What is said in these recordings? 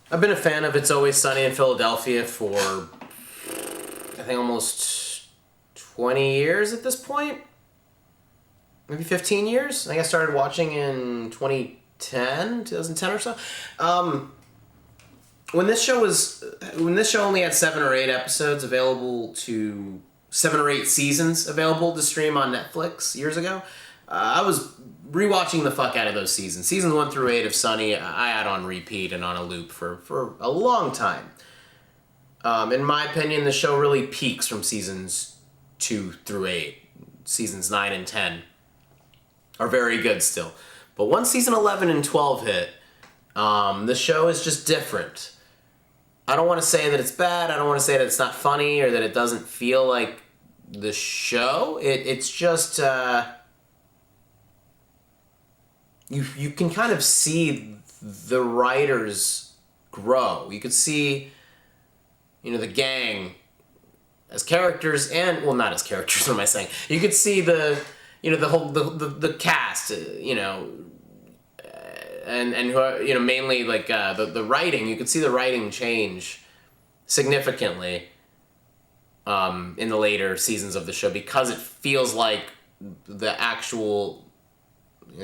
I've been a fan of It's Always Sunny in Philadelphia for, I think, almost 20 years at this point. Maybe 15 years. I think I started watching in 2010 or so. When this show only had 7 or 8 episodes available to 7 or 8 seasons available to stream on Netflix years ago, I was rewatching the fuck out of those seasons. Seasons 1 through 8 of Sunny, I had on repeat and on a loop for a long time. In my opinion, the show really peaks from seasons 2 through 8. Seasons 9 and 10 are very good still. But once season 11 and 12 hit, the show is just different. I don't want to say that it's bad. I don't want to say that it's not funny or that it doesn't feel like the show. It's just... You can kind of see the writers grow. You could see, the gang as characters and, well, not as characters, what am I saying? You could see the cast, and who, mainly like the writing. You could see the writing change significantly in the later seasons of the show because it feels like the actual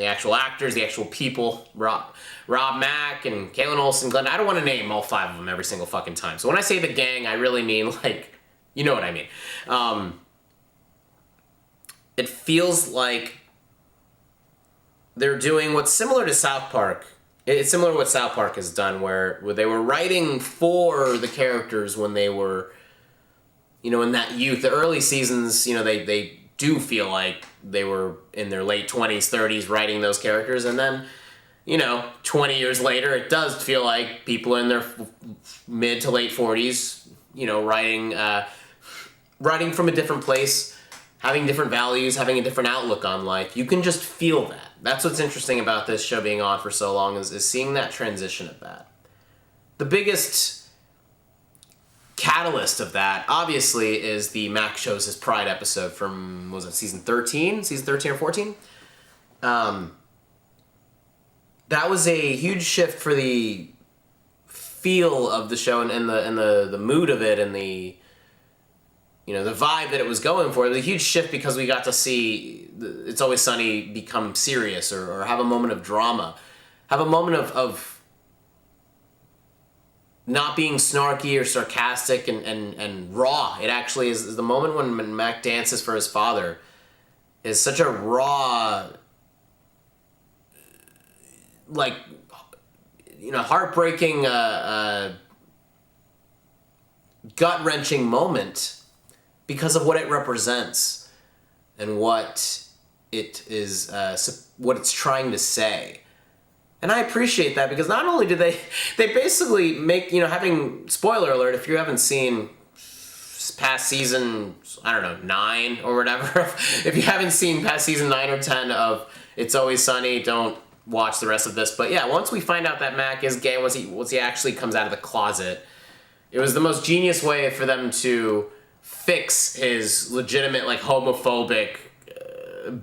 actors, the actual people, Rob Mack and Kalen Olsen, Glenn. I don't want to name all 5 of them every single fucking time. So when I say the gang, I really mean like, you know what I mean. It feels like they're doing what's similar to South Park. It's similar to what South Park has done, where they were writing for the characters when they were, in that youth. The early seasons, they do feel like they were in their late 20s, 30s writing those characters. And then, 20 years later, it does feel like people in their mid to late 40s, writing from a different place, having different values, having a different outlook on life. You can just feel that. That's what's interesting about this show being on for so long is seeing that transition of that. The biggest catalyst of that, obviously, is the Mac shows his Pride episode from, was it season 13? Season 13 or 14? That was a huge shift for the feel of the show and the mood of it and the the vibe that it was going for. It was a huge shift because we got to see It's Always Sunny become serious or have a moment of drama. Have a moment of not being snarky or sarcastic and raw. It actually is the moment when Mac dances for his father is such a raw, like, heartbreaking, gut-wrenching moment because of what it represents and what it is, what it's trying to say. And I appreciate that because not only did they basically make, having, spoiler alert, if you haven't seen past season, 9 or whatever, if you haven't seen past season 9 or 10 of It's Always Sunny, don't watch the rest of this. But yeah, once we find out that Mac is gay, once he actually comes out of the closet, it was the most genius way for them to fix his legitimate, like, homophobic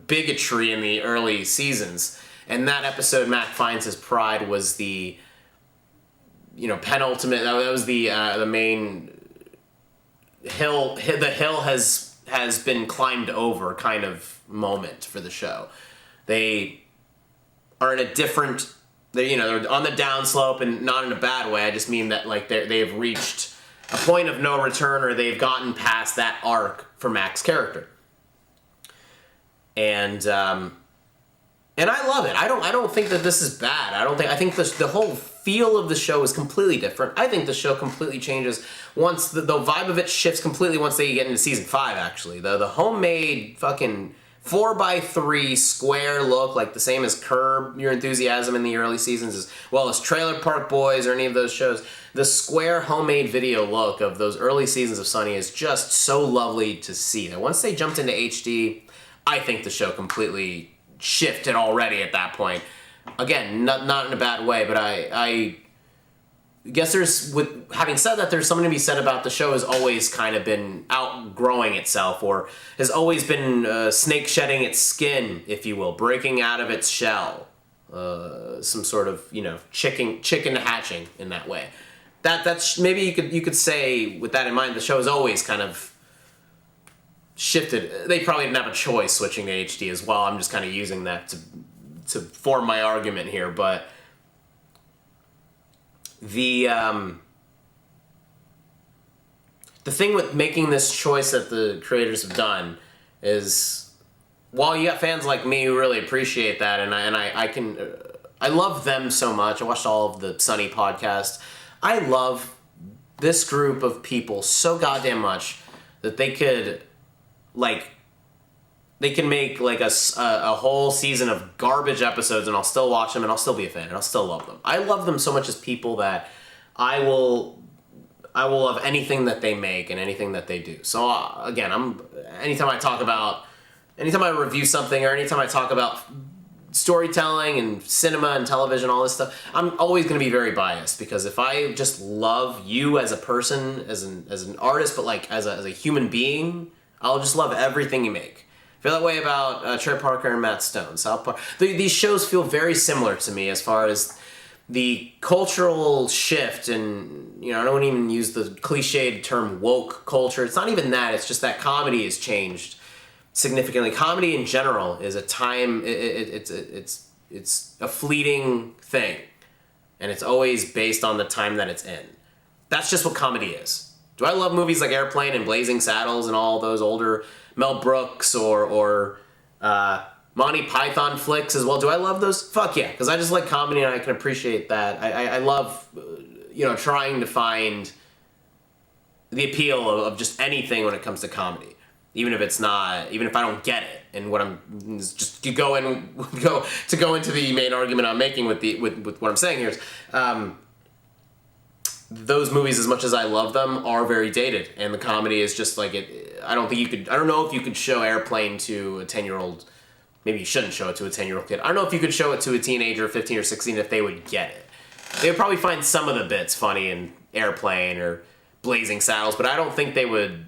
bigotry in the early seasons. And that episode, Mac Finds His Pride, was the, penultimate. That was the main hill. The hill has been climbed over kind of moment for the show. They are in a different. They're on the downslope, and not in a bad way. I just mean that like they have reached a point of no return, or they've gotten past that arc for Mac's character. And I love it. I don't think that this is bad. I think the whole feel of the show is completely different. I think the show completely changes once the vibe of it shifts completely once they get into season 5. Actually, the homemade fucking 4x3 square look, like the same as Curb Your Enthusiasm in the early seasons, as well as Trailer Park Boys or any of those shows. The square homemade video look of those early seasons of Sunny is just so lovely to see. That once they jumped into HD, I think the show completely shifted already at that point. Again, not in a bad way, but I guess having said that, there's something to be said about the show has always kind of been outgrowing itself, or has always been snake shedding its skin, if you will, breaking out of its shell. Some sort of, chicken hatching in that way. that's maybe you could say with that in mind, the show has always kind of shifted. They probably didn't have a choice switching to HD as well. I'm just kind of using that to form my argument here, but the thing with making this choice that the creators have done is, while you got fans like me who really appreciate that, and I love them so much. I watched all of the Sunny podcast. I love this group of people so goddamn much that they could, like, they can make like a whole season of garbage episodes, and I'll still watch them, and I'll still be a fan, and I'll still love them. I love them so much as people that I will love anything that they make and anything that they do. So again, anytime I review something, or anytime I talk about storytelling and cinema and television, all this stuff, I'm always going to be very biased, because if I just love you as a person, as an artist, but like as a human being, I'll just love everything you make. I feel that way about Trey Parker and Matt Stone. South Park. These shows feel very similar to me as far as the cultural shift, and I don't even use the cliched term woke culture. It's not even that. It's just that comedy has changed significantly. Comedy in general is a time. It's a fleeting thing, and it's always based on the time that it's in. That's just what comedy is. Do I love movies like Airplane and Blazing Saddles and all those older Mel Brooks or Monty Python flicks as well? Do I love those? Fuck yeah, because I just like comedy and I can appreciate that. I love, trying to find the appeal of just anything when it comes to comedy, even if I don't get it. And what I'm just to go into the main argument I'm making with what I'm saying here is, those movies, as much as I love them, are very dated, and the comedy is just like it. I don't know if you could show Airplane to a 10-year-old. Maybe you shouldn't show it to a 10-year-old kid. I don't know if you could show it to a teenager, 15 or 16, if they would get it. They would probably find some of the bits funny in Airplane or Blazing Saddles, but I don't think they would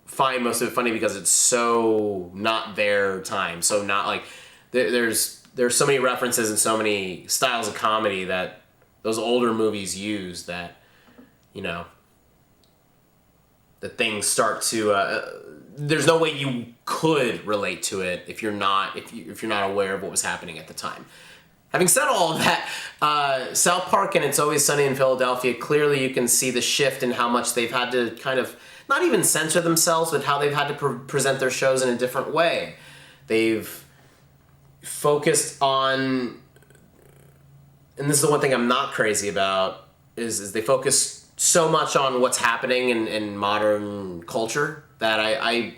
find most of it funny, because it's so not their time. So not like there's so many references and so many styles of comedy that those older movies use that that things start to. There's no way you could relate to it if you're not aware of what was happening at the time. Having said all of that, South Park and It's Always Sunny in Philadelphia, clearly you can see the shift in how much they've had to kind of not even censor themselves, but how they've had to present their shows in a different way. They've focused on, and this is the one thing I'm not crazy about, is they focus so much on what's happening in modern culture that I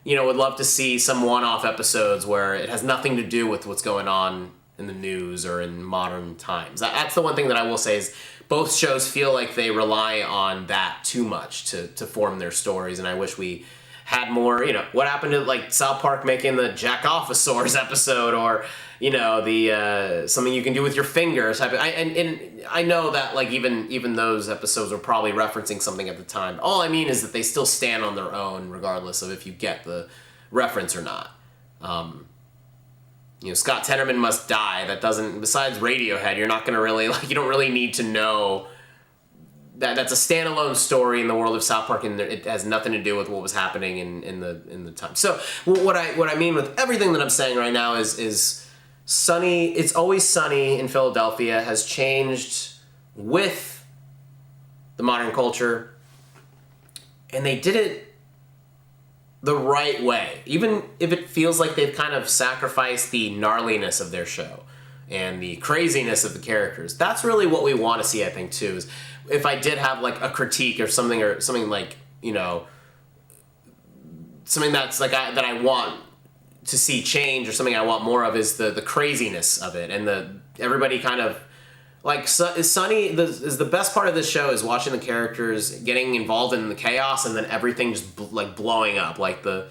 would love to see some one-off episodes where it has nothing to do with what's going on in the news or in modern times. That's the one thing that I will say is both shows feel like they rely on that too much to form their stories, and I wish we had more. What happened to like South Park making the Jack Offisaurs episode, or the something you can do with your fingers type of, and I know that like even those episodes were probably referencing something at the time. All I mean is that they still stand on their own regardless of if you get the reference or not. Scott Tenorman Must Die. That doesn't, besides Radiohead, you're not gonna really you don't really need to know that that's a standalone story in the world of South Park, and it has nothing to do with what was happening in the time. So what I mean with everything that I'm saying right now is Sunny, It's Always Sunny in Philadelphia has changed with the modern culture, and they did it the right way, even if it feels like they've kind of sacrificed the gnarliness of their show and the craziness of the characters. That's really what we want to see, I think, too, is if I did have like a critique or something like, something that's like that I want to see change, or something I want more of, is the craziness of it, and everybody kind of like Sunny is the best part of this show, is watching the characters getting involved in the chaos, and then everything just blowing up, like the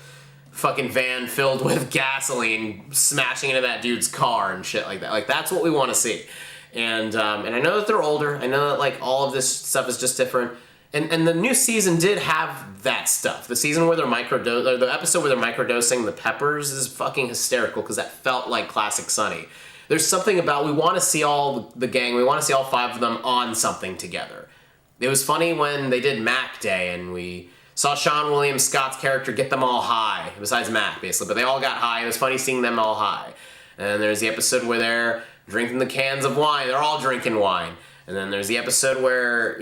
fucking van filled with gasoline smashing into that dude's car and shit like that. Like that's what we want to see, and I know that they're older. I know that like all of this stuff is just different. And the new season did have that stuff. The season where they're the episode where they're microdosing the peppers is fucking hysterical, because that felt like classic Sunny. There's something about, we want to see all the gang, we want to see all 5 of them on something together. It was funny when they did Mac Day and we saw Sean William Scott's character get them all high, besides Mac, basically. But they all got high. It was funny seeing them all high. And there's the episode where they're drinking the cans of wine. They're all drinking wine. And then there's the episode where,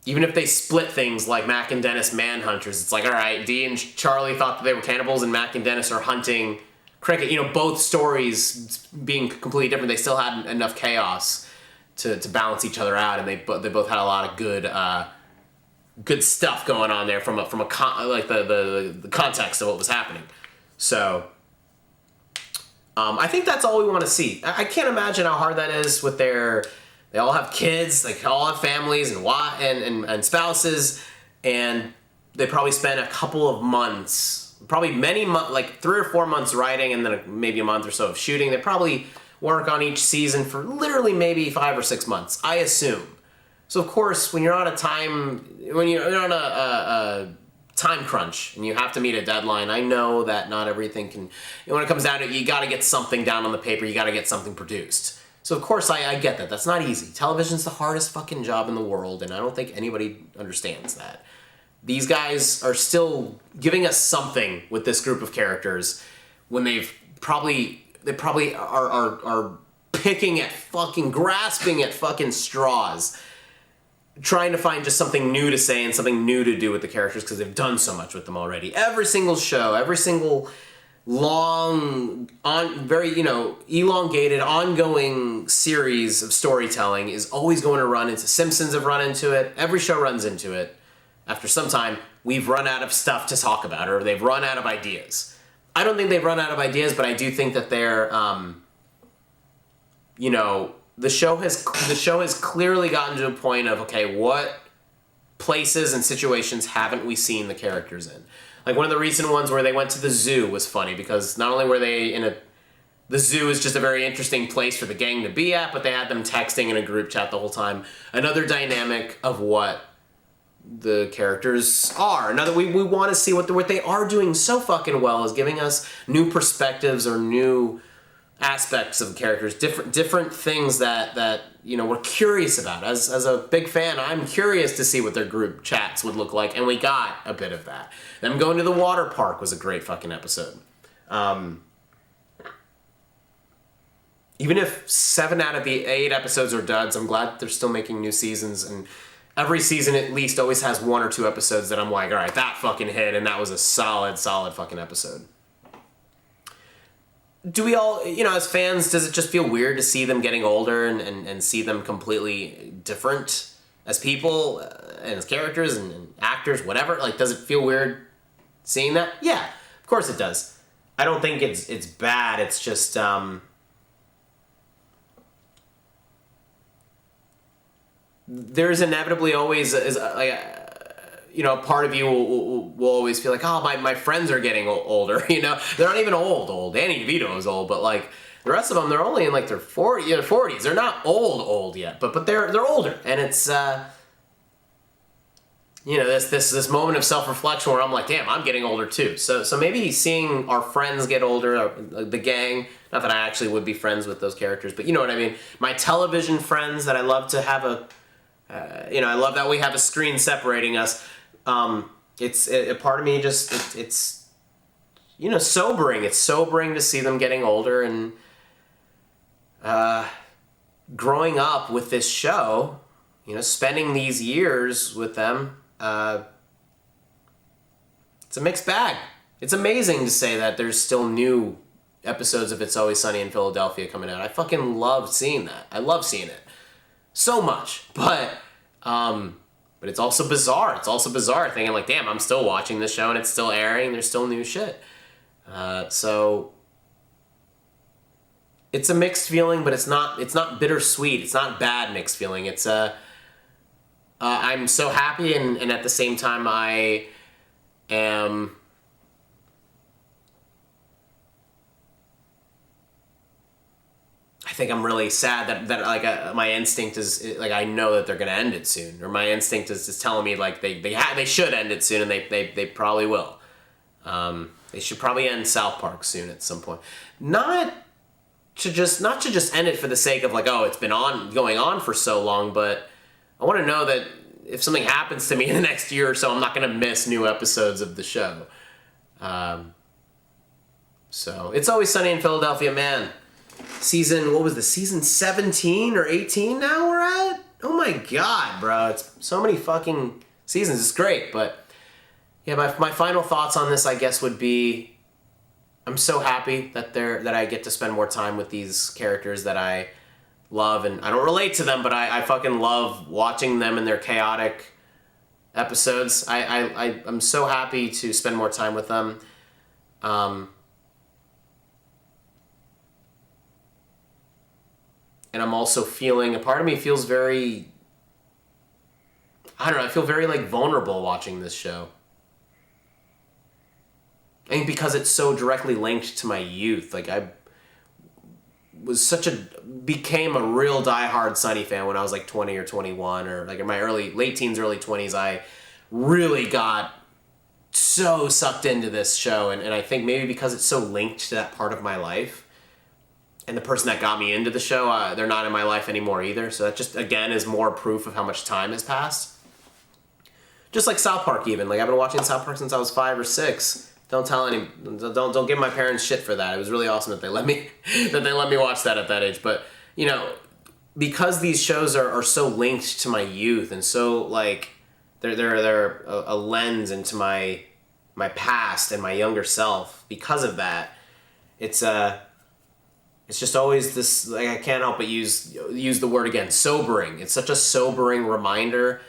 even if they split things like Mac and Dennis manhunters, it's like, all right, Dee and Charlie thought that they were cannibals and Mac and Dennis are hunting cricket. Both stories being completely different, they still had enough chaos to balance each other out, and they both had a lot of good stuff going on there from the context of what was happening. So I think that's all we want to see. I can't imagine how hard that is with they all have kids, they all have families and spouses, and they probably spend a couple of months, probably many months, like 3 or 4 months writing, and then maybe a month or so of shooting. They probably work on each season for literally maybe 5 or 6 months, I assume. So of course, when you're on a time crunch and you have to meet a deadline, I know that not everything can. When it comes down to it, you got to get something down on the paper. You got to get something produced. So of course, I get that. That's not easy. Television's the hardest fucking job in the world, and I don't think anybody understands that. These guys are still giving us something with this group of characters when they probably are picking at grasping at fucking straws, trying to find just something new to say and something new to do with the characters because they've done so much with them already. Every single show, every single long, very elongated, ongoing series of storytelling is always going to run into. Simpsons have run into it. Every show runs into it. After some time, we've run out of stuff to talk about, or they've run out of ideas. I don't think they've run out of ideas, but I do think that they're, the show has clearly gotten to a point of, okay, what places and situations haven't we seen the characters in? Like one of the recent ones where they went to the zoo was funny because not only were they the zoo is just a very interesting place for the gang to be at, but they had them texting in a group chat the whole time. Another dynamic of what the characters are. Another, we want to see what they are doing so fucking well is giving us new perspectives or new aspects of the characters, different things that we're curious about. As a big fan, I'm curious to see what their group chats would look like, and we got a bit of that. Them going to the water park was a great fucking episode. Even if 7 out of the 8 episodes are duds, I'm glad they're still making new seasons, and every season at least always has 1 or 2 episodes that I'm like, all right, that fucking hit, and that was a solid fucking episode. Do we all, as fans, does it just feel weird to see them getting older and see them completely different as people and as characters and actors, whatever? Like, does it feel weird seeing that? Yeah, of course it does. I don't think it's bad. It's just, there's inevitably always a part of you will always feel like, oh, my friends are getting older. They're not even old. Danny DeVito is old, but like the rest of them, they're only in like their 40s. They're not old yet, but they're older, and it's this moment of self-reflection where I'm like, damn, I'm getting older too. So maybe seeing our friends get older, the gang. Not that I actually would be friends with those characters, but you know what I mean. My television friends that I love to have I love that we have a screen separating us. It's a part of me just it's sobering. It's sobering to see them getting older and growing up with this show. Spending these years with them. It's a mixed bag. It's amazing to say that there's still new episodes of It's Always Sunny in Philadelphia coming out. I fucking love seeing that. I love seeing it so much, but it's also bizarre. It's also bizarre thinking like, damn, I'm still watching this show and it's still airing. There's still new shit. So it's a mixed feeling, but it's not bittersweet. It's not bad mixed feeling. It's I'm so happy and at the same time I am. I think I'm really sad that like my instinct is like I know that they're gonna end it soon, or my instinct is telling me like they should end it soon, and they probably will. They should probably end South Park soon at some point. Not not to just end it for the sake of like, oh, it's been going on for so long, but I want to know that if something happens to me in the next year or so, I'm not going to miss new episodes of the show. So It's Always Sunny in Philadelphia, man. Season 17 or 18 now we're at? Oh my god, bro. It's so many fucking seasons. It's great, but yeah, my final thoughts on this, I guess, would be I'm so happy that I get to spend more time with these characters that I love, and I don't relate to them, but I fucking love watching them in their chaotic episodes. I'm so happy to spend more time with them. And I'm also feeling, a part of me feels very, I don't know, I feel very like vulnerable watching this show. I think because it's so directly linked to my youth. Like I became a real diehard Sunny fan when I was like 20 or 21, or like in my late teens, early 20s. I really got so sucked into this show, and I think maybe because it's so linked to that part of my life, and the person that got me into the show, they're not in my life anymore either. So that just, again, is more proof of how much time has passed. Just like South Park, even. Like, I've been watching South Park since I was 5 or 6. Don't give my parents shit for that. It was really awesome that they let me watch that at that age. But, you know, because these shows are so linked to my youth, and so like they're a lens into my past and my younger self. Because of that, it's just always this, like, I can't help but use the word again, sobering. It's such a sobering reminder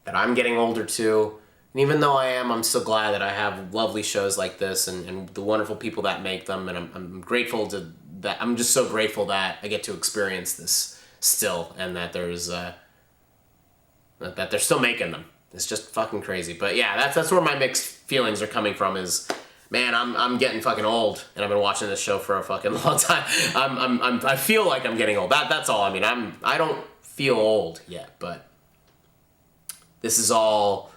that I'm getting older too. And even though I'm still glad that I have lovely shows like this and the wonderful people that make them. And I'm grateful to that. I'm just so grateful that I get to experience this still, and that there's that they're still making them. It's just fucking crazy. But yeah, that's where my mixed feelings are coming from is, man, I'm getting fucking old, and I've been watching this show for a fucking long time. I feel like I'm getting old. That's all. I mean, I don't feel old yet, but this is all,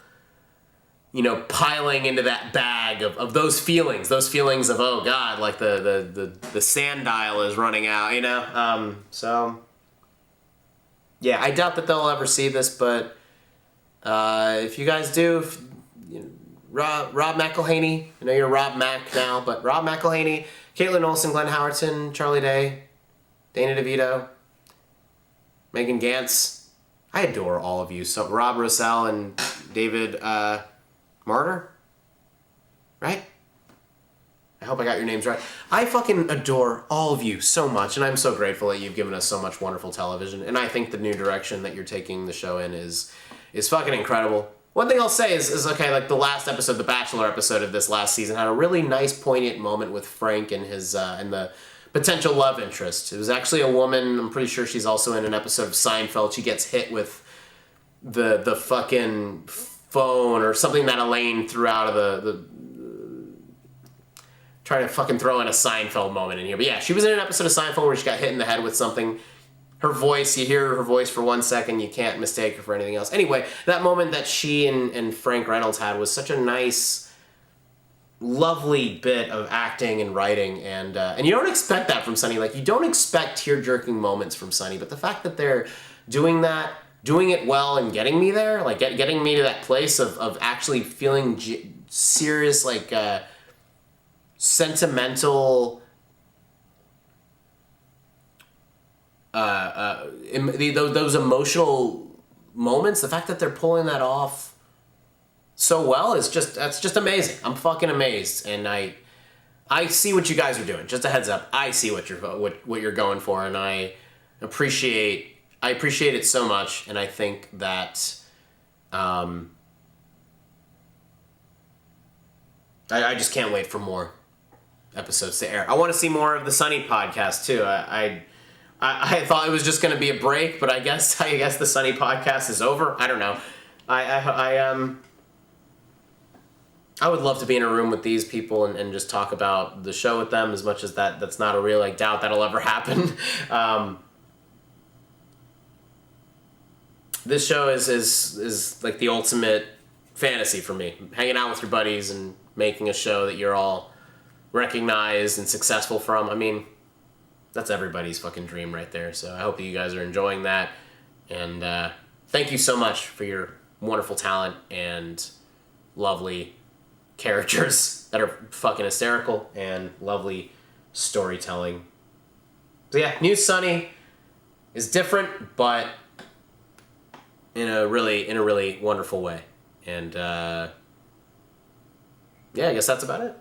you know, piling into that bag of those feelings of, oh god, like the sand dial is running out, you know. So yeah, I doubt that they'll ever see this, but if you guys do, Rob McElhaney, I know you're Rob Mac now, but Rob McElhaney, Caitlin Olsen, Glenn Howerton, Charlie Day, Dana DeVito, Megan Gantz. I adore all of you. So Rob Rosell and David Martyr, right? I hope I got your names right. I fucking adore all of you so much, and I'm so grateful that you've given us so much wonderful television. And I think the new direction that you're taking the show in is fucking incredible. One thing I'll say is okay, like the last episode, the Bachelor episode of this last season, had a really nice, poignant moment with Frank and his and the potential love interest. It was actually a woman. I'm pretty sure she's also in an episode of Seinfeld. She gets hit with the fucking phone or something that Elaine threw out of the trying to fucking throw in a Seinfeld moment in here. But yeah, she was in an episode of Seinfeld where she got hit in the head with something. Her voice, you hear her voice for 1 second, you can't mistake her for anything else. Anyway, that moment that she and Frank Reynolds had was such a nice, lovely bit of acting and writing, and you don't expect that from Sunny. Like, you don't expect tear-jerking moments from Sunny, but the fact that they're doing that, doing it well, and getting me there, like getting me to that place of actually feeling serious, like sentimental. Those emotional moments, the fact that they're pulling that off so well that's just amazing. I'm fucking amazed, and I see what you guys are doing. Just a heads up, I see what you're going for, and I appreciate it so much, and I think that I just can't wait for more episodes to air. I want to see more of the Sunny podcast too. I thought it was just going to be a break, but I guess the Sunny podcast is over. I don't know. I would love to be in a room with these people and just talk about the show with them, as much as that's not a real doubt that'll ever happen. This show is like the ultimate fantasy for me. Hanging out with your buddies and making a show that you're all recognized and successful from. I mean, that's everybody's fucking dream right there. So I hope you guys are enjoying that. And thank you so much for your wonderful talent and lovely characters that are fucking hysterical and lovely storytelling. So yeah, New Sunny is different, but in a really wonderful way. And yeah, I guess that's about it.